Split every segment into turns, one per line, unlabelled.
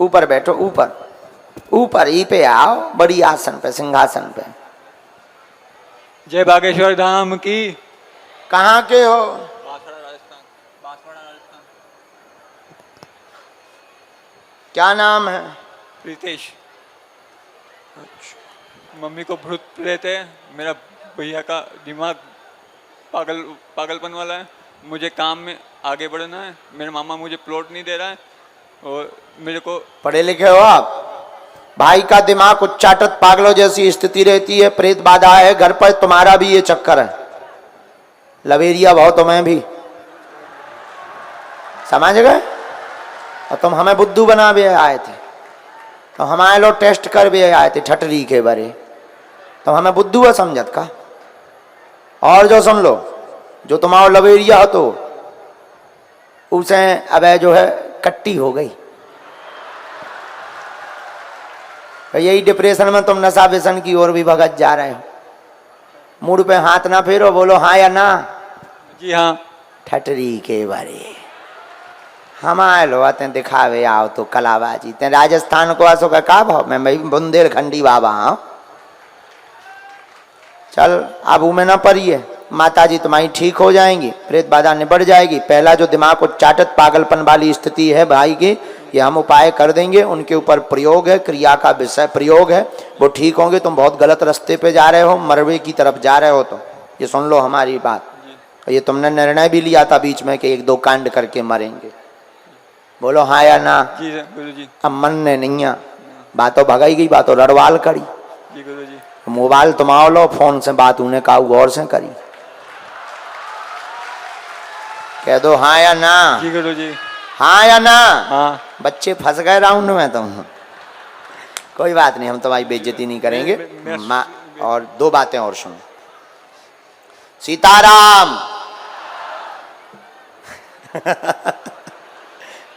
ऊपर बैठो, ऊपर ऊपर ई पे आओ, बड़ी आसन पे, सिंहासन पे।
जय बागेश्वर धाम की।
कहाँ के हो?
बांसवाड़ा राजस्थान। बांसवाड़ा राजस्थान।
क्या नाम है?
प्रीतेश। मम्मी को भूत प्रेत है। मेरा भैया का दिमाग पागलपन वाला है। मुझे काम में आगे बढ़ना है। मेरे मामा मुझे प्लॉट नहीं दे रहा है और मेरे को।
पढ़े लिखे हो आप? भाई का दिमाग उच्चाटत पागलों जैसी स्थिति रहती है, प्रेत बाधा है घर पर, तुम्हारा भी ये चक्कर है। लवेरिया बहुत तुम्हें भी, समझ गए? और तुम हमें बुद्धू बना भी आए थे, तो हमारे लोग टेस्ट कर भी आए थे ठटरी के बारे, तो हमें बुद्धू है समझत का। और जो सुन लो, जो तुम्हारा लवेरिया हो तो उसे अब जो है कट्टी हो गई। यही डिप्रेशन में तुम नशा व्यसन की ओर भी भगत जा रहे हो। मुड़ पे हाथ ना फेरो, बोलो हाँ या ना।
जी हाँ।
ठटरी के बारे हमारे लो आते दिखावे आओ तो कलाबाजी। ते राजस्थान को आसो का भाव मैं भाई बुंदेलखंडी बाबा हाँ। चल अब में ना पड़िए, माता जी तुम्हारी ठीक हो जाएंगी, प्रेत बाधा निबट जाएगी। पहला जो दिमाग को चाटत पागलपन वाली स्थिति है भाई की, ये हम उपाय कर देंगे। उनके ऊपर प्रयोग है, क्रिया का विषय प्रयोग है, वो ठीक होंगे। तुम बहुत गलत रास्ते पे जा रहे हो, मरवे की तरफ जा रहे हो, तो ये सुन लो हमारी बात। ये तुमने निर्णय भी लिया था बीच में कि 1-2 कांड करके मरेंगे, बोलो हाँ या ना।
जी गुरुजी।
अब मन ने नहीं आ, बातों भगाई गई, बातों लड़वाल करी।
जी गुरुजी।
मोबाइल तुम आओ लो, फोन से बात उन्हें कहा गौर से करी, कह दो हाँ या ना।
जी गुरुजी।
हाँ या ना।
हाँ।
बच्चे फंस गए राउंड में तुम, कोई बात नहीं, हम तुम्हारी बेइज्जती नहीं करेंगे। और 2 बातें और सुनो। सीताराम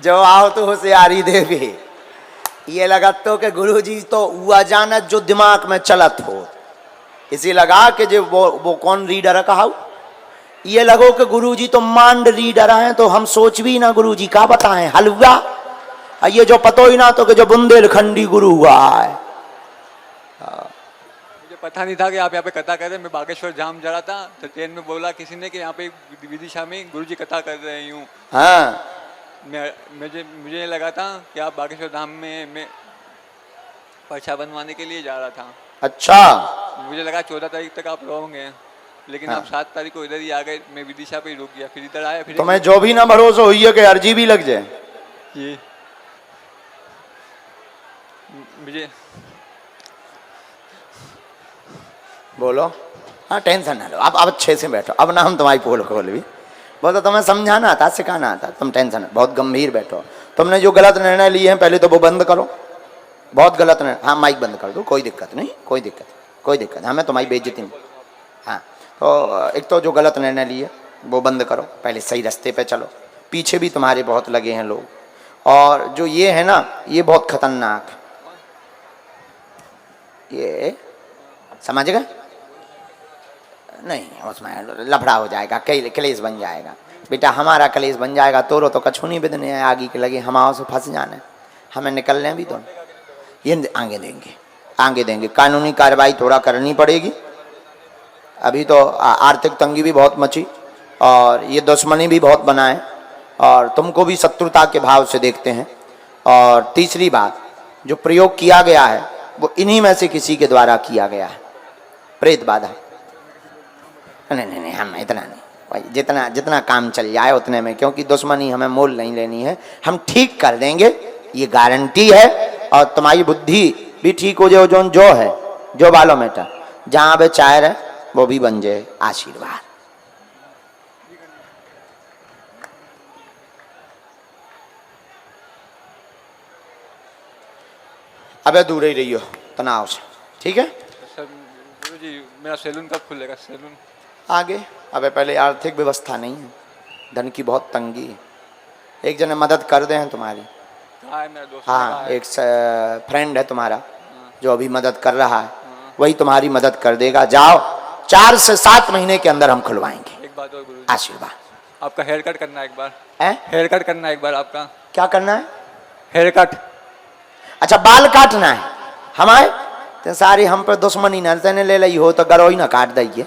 जो आओ तो होशियारी देवे। ये लगा तो कि गुरुजी तो हुआ जानत जो दिमाग में चलत हो, इसी लगा कि जो वो कौन रीडर है कहा, ये लगो कि गुरुजी तो मांड रीडर हैं, तो हम सोच भी ना गुरुजी का बताएं हलवा। ये जो पतो ही ना तो कि जो बुंदेलखंडी गुरु हुआ है।
मुझे पता नहीं था कि आप यहाँ पे कथा कर रहे हैं। मैं बागेश्वर धाम जा रहा था तो ट्रेन में बोला किसी ने कि यहाँ पे विदिशा में गुरुजी कथा कर रहे हूँ।
हाँ
मुझे लगा था कि आप बागेश्वर धाम में मैं पर्चा बनवाने के लिए जा रहा था।
अच्छा,
मुझे लगा 14 तारीख तक आप रहोगे, लेकिन आप 7 तारीख को इधर ही आ गए। मैं विदिशा पे ही रुक गया, फिर इधर आया। फिर
तुम्हें जो भी ना भरोसा हुई है कि अर्जी भी लग जाए।
जी मुझे
बोलो हाँ, टेंशन ना लो, अब अच्छे से बैठो। अब ना हम तुम्हारी पोल खोल भी बोलो, तुम्हें समझाना आता, सिखाना आता, तुम टेंशन बहुत गंभीर बैठो। तुमने जो गलत निर्णय लिए हैं पहले तो वो बंद करो, बहुत गलत निर्णय। हाँ माइक बंद कर दो, कोई दिक्कत नहीं, कोई दिक्कत, हमें तुम्हारी बेइज्जती नहीं। हाँ तो एक तो जो गलत निर्णय लिए वो बंद करो, पहले सही रास्ते पे चलो। पीछे भी तुम्हारे बहुत लगे हैं लोग, और जो ये है ना ये बहुत खतरनाक, ये समझ गए? नहीं उसमें लफड़ा हो जाएगा, कई कलेश बन जाएगा। बेटा हमारा कलेश बन जाएगा तो रो तो कछुनी बिदने है, आगे के लगे हम से फंस जाने, हमें निकलने भी तो ये आगे देंगे। कानूनी कार्रवाई थोड़ा करनी पड़ेगी। अभी तो आर्थिक तंगी भी बहुत मची और ये दुश्मनी भी बहुत बनाए, और तुमको भी शत्रुता के भाव से देखते हैं। और तीसरी बात, जो प्रयोग किया गया है वो इन्हीं में से किसी के द्वारा किया गया है, प्रेत बाधा। नहीं हम इतना नहीं भाई, जितना काम चल जाए उतने में, क्योंकि दुश्मनी हमें मोल नहीं लेनी है, हम ठीक कर देंगे, ये गारंटी है। और तुम्हारी बुद्धि भी ठीक हो जाए, जो है जो बालों में था, जहाँ पे चाह रहे वो भी बन जाए। आशीर्वाद। अबे दूर ही रहियो तनाव से, ठीक है?
सर गुरुजी मेरा सैलून कब खुलेगा? सैलून
आगे। अबे पहले आर्थिक व्यवस्था नहीं है, धन की बहुत तंगी है। एक जने मदद कर दे हैं तुम्हारी।
हाँ मेरा दोस्त।
हाँ एक फ्रेंड है तुम्हारा जो अभी मदद कर रहा है, वही तुम्हारी मदद कर देगा। जाओ, 4 से 7 महीने के अंदर हम खुलवाएंगे।
एक बात और गुरुजी,
आशीर्वाद।
आपका हेयर कट करना है एक बार।
है?
हेयर कट करना है एक बार आपका।
क्या करना है?
Haircut.
अच्छा बाल काटना है हमारे तो सारी हम पर दुश्मनी न तेने ले ली हो तो गरोही ना काट दइए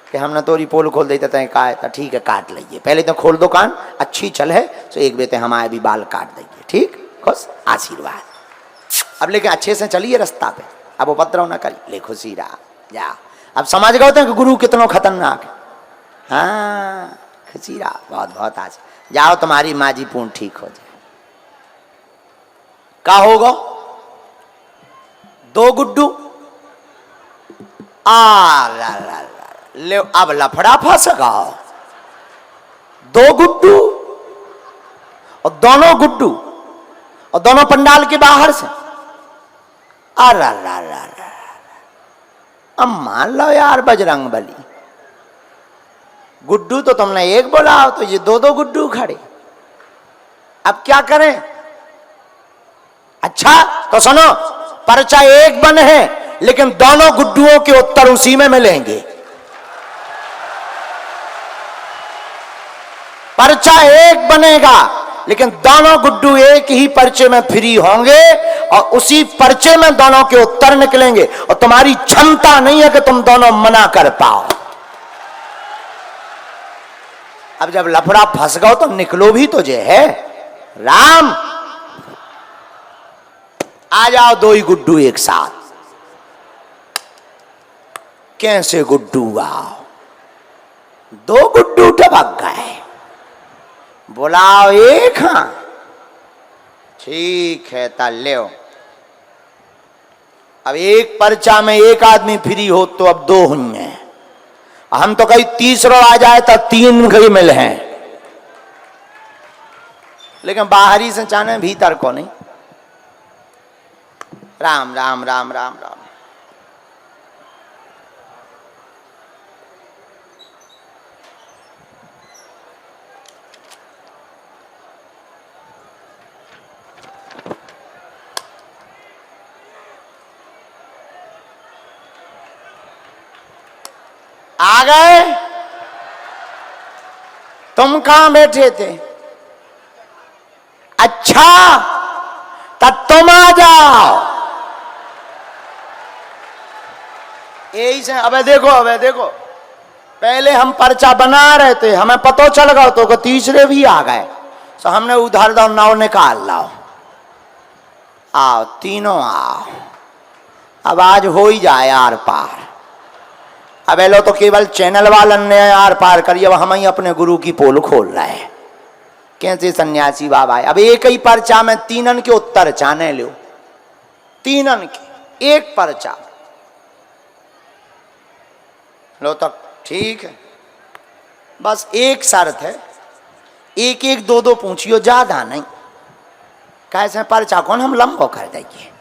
कि हमने तोरी पोल खोल दी तय का तो ठीक है काट लीजिए पहले तो खोल दो कान अच्छी चल है तो एक बेटे हमारे भी बाल काट दइए ठीक खुश आशीर्वाद अब लेकिन अच्छे से चलिए रास्ता पे अब उपद्रव ना करिए ले खुशी रहा जा अब समझ गए थे कि गुरु कितना खतरनाक है हाँ खुशी रहा बहुत बहुत आज जाओ तुम्हारी माँ जी पूर्ण ठीक हो जाए का होगा 2 गुड्डू आ ला ला ला ले अब लफड़ा फंस गया 2 गुड्डू और दोनों गुड्डू और दोनों पंडाल के बाहर से आ ला ला ला ला अब मान लो यार बजरंग बली गुड्डू तो तुमने एक बोला तो ये 2 गुड्डू खड़े अब क्या करें अच्छा तो सुनो पर्चा एक बन है लेकिन दोनों गुड्डुओं के उत्तर उसी में मिलेंगे पर्चा एक बनेगा लेकिन दोनों गुड्डू एक ही पर्चे में फ्री होंगे और उसी पर्चे में दोनों के उत्तर निकलेंगे और तुम्हारी क्षमता नहीं है कि तुम दोनों मना कर पाओ अब जब लफड़ा फंस गओ तो निकलो भी तो जे है राम आ जाओ 2 ही गुड्डू एक साथ कैसे गुड्डू आओ 2 गुड्डू टपक गए बुलाओ एक हाँ ठीक है ले अब एक पर्चा में एक आदमी फ्री हो तो अब 2 हुई हैं हम तो कहीं तीसरा आ जाए तो 3 गई मिल हैं लेकिन बाहरी से चाहने भीतर को नहीं राम राम राम राम राम आ गए तुम कहां बैठे थे अच्छा तब तुम आ जाओ यही से अबे देखो पहले हम पर्चा बना रहे थे हमें पतो चल गया तो तीसरे भी आ गए तो हमने उधर दो नाव निकाल लाओ आओ तीनों आओ अब आज हो ही जाए आर पार अब लो तो केवल चैनल वालन ने आर पार करिए अब हम ही अपने गुरु की पोल खोल रहे हैं कैसे सन्यासी बाबा अब एक ही पर्चा में 3 के उत्तर चाने लो 3 के एक पर्चा लो तो ठीक है बस एक शर्त है 1 2 पूछियो ज्यादा नहीं कैसे पर्चा कौन हम लंबो कर देंगे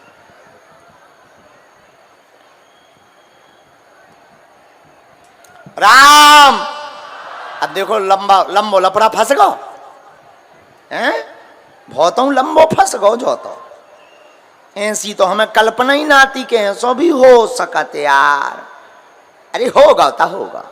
राम अब देखो लंबो लपड़ा फंस गो हैं बहुतों लंबो फंस गो जो तो ऐसी तो हमें कल्पना ही ना आती कि ऐसो भी हो सकते यार अरे होगा तो होगा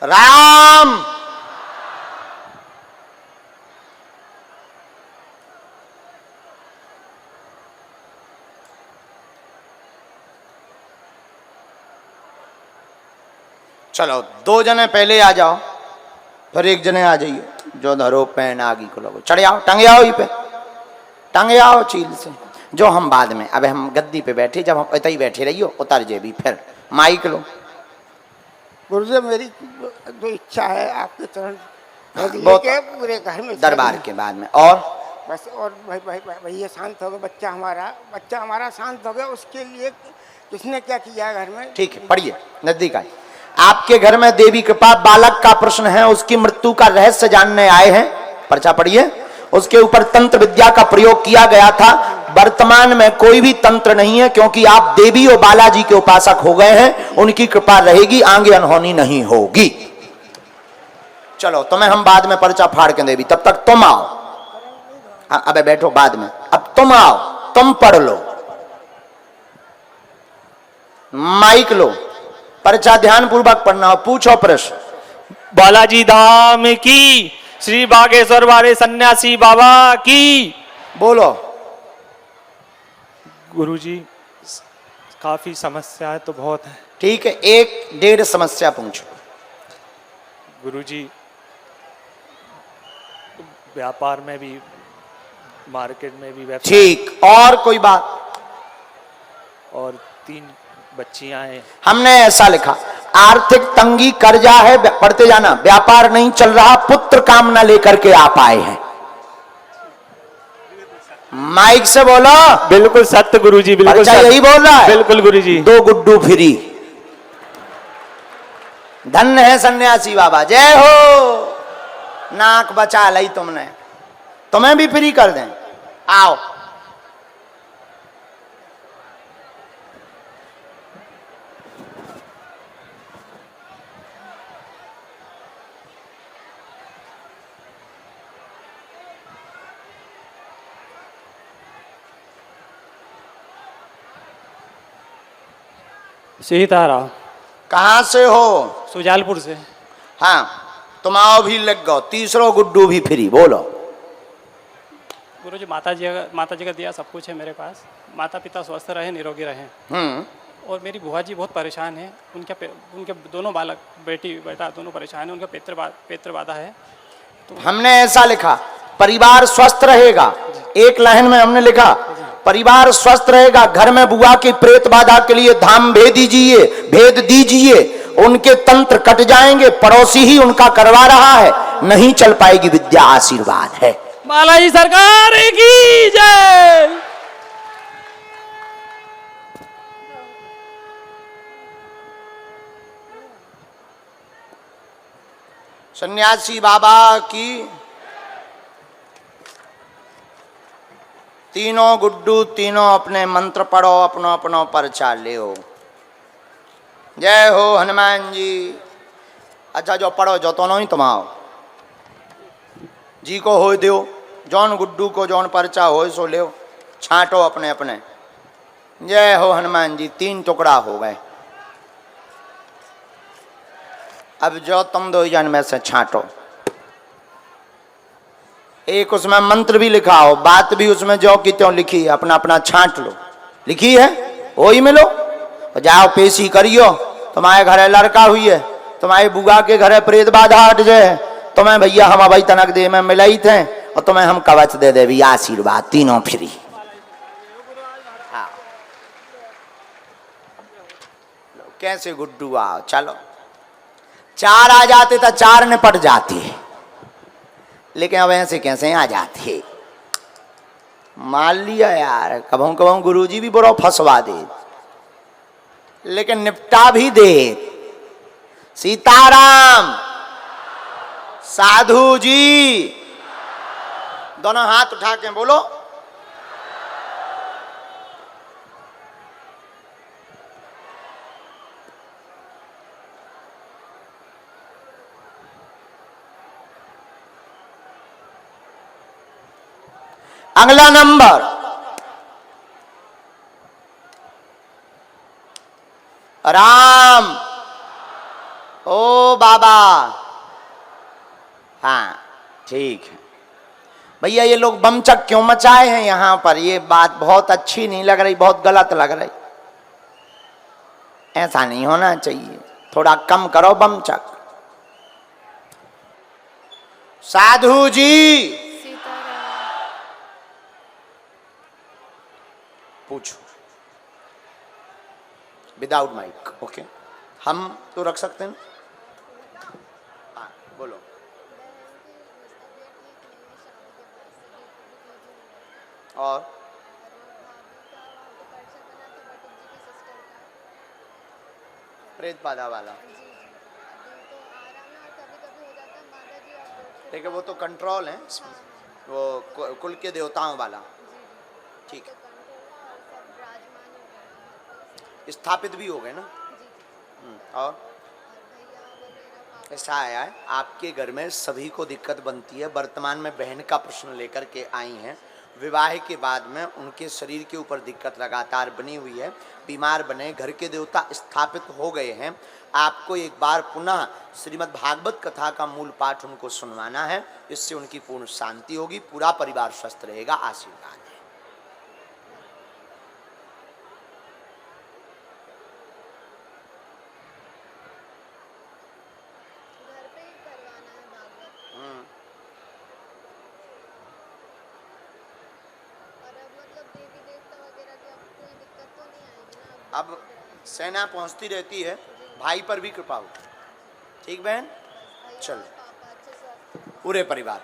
राम चलो 2 जने पहले आ जाओ फिर 1 जने आ जाइए जो धरो पैन आगी को लगो चढ़े आओ टंगे आओ पे टंगे आओ चील से जो हम बाद में अब हम गद्दी पे बैठे जब हम इतना ही बैठे रहियो उतर जे भी फिर माइक लो
गुरुदेव मेरी जो इच्छा है आपके चरण
बहुत
पूरे घर में
दरबार के बाद में और
बस और भैया शांत हो गया बच्चा हमारा शांत हो गया उसके लिए किसने क्या किया घर में?
ठीक है, पढ़िए, नजदीक आए। आपके घर में देवी कृपा बालक का प्रश्न है, उसकी मृत्यु का रहस्य जानने आए हैं। पर्चा पढ़िए। उसके ऊपर तंत्र विद्या का प्रयोग किया गया था। वर्तमान में कोई भी तंत्र नहीं है, क्योंकि आप देवी और बालाजी के उपासक हो गए हैं। उनकी कृपा रहेगी, आगे अनहोनी नहीं होगी। चलो, तुम्हें हम बाद में पर्चा फाड़ के देवी, तब तक तुम आओ। अबे बैठो, बाद में। अब तुम आओ, तुम पढ़ लो, माइक लो, पर्चा ध्यान पूर्वक पढ़ना हो, पूछो प्रश्न।
बालाजी धाम की, श्री बागेश्वर वाले सन्यासी बाबा की।
बोलो।
गुरुजी, काफी समस्याएं तो बहुत है।
ठीक है, एक डेढ़ समस्या पूछो।
गुरुजी, व्यापार में भी, मार्केट में भी, व्यवसाय,
ठीक, और कोई बात?
और 3 बच्चियां हैं।
हमने ऐसा लिखा, आर्थिक तंगी, कर्जा है, पढ़ते जाना, व्यापार नहीं चल रहा, पुत्र कामना लेकर के आप आए हैं। माइक से बोलो।
बिल्कुल सत्य गुरुजी, बिल्कुल
पर्चा
सत्य।
यही बोल रहा है।
बिल्कुल गुरुजी।
2 गुड्डू फ्री। धन्य है सन्यासी बाबा, जय हो। नाक बचा ली तुमने, तुम्हें भी फ्री कर दें। आओ।
सीताराम।
कहां से हो?
सुजालपुर से।
हाँ, तुम आओ, भी लग गो, तीसरो गुड्डू भी फ्री। बोलो।
गुरुजी, माता जी का दिया सब कुछ है मेरे पास। माता पिता स्वस्थ रहे, निरोगी रहे। और मेरी बुआ जी बहुत परेशान है। उनके दोनों बालक, बेटी बेटा दोनों परेशान है। उनका पेत्र बाधा है।
हमने ऐसा लिखा, परिवार स्वस्थ रहेगा। एक लाइन में हमने लिखा, परिवार स्वस्थ रहेगा। घर में बुआ की प्रेत बाधा के लिए धाम भेद दीजिए। उनके तंत्र कट जाएंगे, पड़ोसी ही उनका करवा रहा है, नहीं चल पाएगी विद्या, आशीर्वाद है।
बालाजी सरकार की जय।
सन्यासी बाबा की। तीनों गुड्डू, तीनों अपने मंत्र पढ़ो, अपनो अपनो पर्चा ले। जय हो हनुमान जी। अच्छा, जो पढ़ो, जो तो नहीं, तुम आओ जी को हो दो। जौन गुड्डू को जौन पर्चा हो सो ले, छांटो अपने अपने। जय हो हनुमान जी। 3 टुकड़ा हो गए। अब जो तुम 2 जन में से छांटो। एक उसमें मंत्र भी लिखा हो, बात भी उसमें जो की त्यों लिखी है, अपना अपना छांट लो। लिखी है वही मिलो, जाओ पेशी करियो। तुम्हारे घरे लड़का हुई है, तुम्हारी बुआ के घरे प्रेत बाधा हट जाए, तुम्हें भैया हम अभी तनक दे में मिलाई थे, और तुम्हें हम कवच दे दे भी, आशीर्वाद, तीनों फ्री। हाँ, कैसे गुड्डू आओ, चलो। 4 आ जाते तो 4 निपट जाती है, लेकिन अब ऐसे कैसे आ जाते। मान लिया यार, कभों कभों गुरुजी भी बड़ो फंसवा दे, लेकिन निपटा भी दे। सीताराम। साधु जी, दोनों हाथ उठा के बोलो। अगला नंबर, राम। ओ बाबा। हाँ, ठीक है भैया। ये लोग बमचक क्यों मचाए हैं यहां पर? ये बात बहुत अच्छी नहीं लग रही, बहुत गलत लग रही। ऐसा नहीं होना चाहिए, थोड़ा कम करो बमचक। साधु जी। पूछो विदाउट माइक। ओके, हम तो रख सकते हैं। हाँ, बोलो। और प्रेत बाधा वाला।
जी जी, अभी तो आराम है और कभी कभी हो जाता है माता जी और दो
ठीक है, वो तो कंट्रोल है,
हाँ हाँ
वो कुल के देवताओं वाला।
जी जी,
ठीक
तो कंट्रोल है और सब विराजमान हो गए हैं हमारे पास।
स्थापित भी हो गए ना।
जी जी,
और
भैया वगैरह पापा
ऐसा आया है आपके घर में सभी को दिक्कत बनती है, वर्तमान में बहन का प्रश्न लेकर के आई हैं, विवाह के बाद में उनके शरीर के ऊपर दिक्कत लगातार बनी हुई है, बीमार बने, घर के देवता स्थापित हो गए हैं। आपको एक बार पुनः श्रीमद् भागवत कथा का मूल पाठ उनको सुनवाना है, इससे उनकी पूर्ण शांति होगी, पूरा परिवार स्वस्थ रहेगा। आशीर्वाद है।
घर पे ही करवाना है भागवत। और अब मतलब देवी देवता वगैरह की अब कोई दिक्कत तो नहीं आएगी ना
अब सेना पहुंचती रहती है, भाई पर भी कृपा हो। ठीक बहन,
भैया
चलो।
और पापा अच्छे से
पूरे परिवार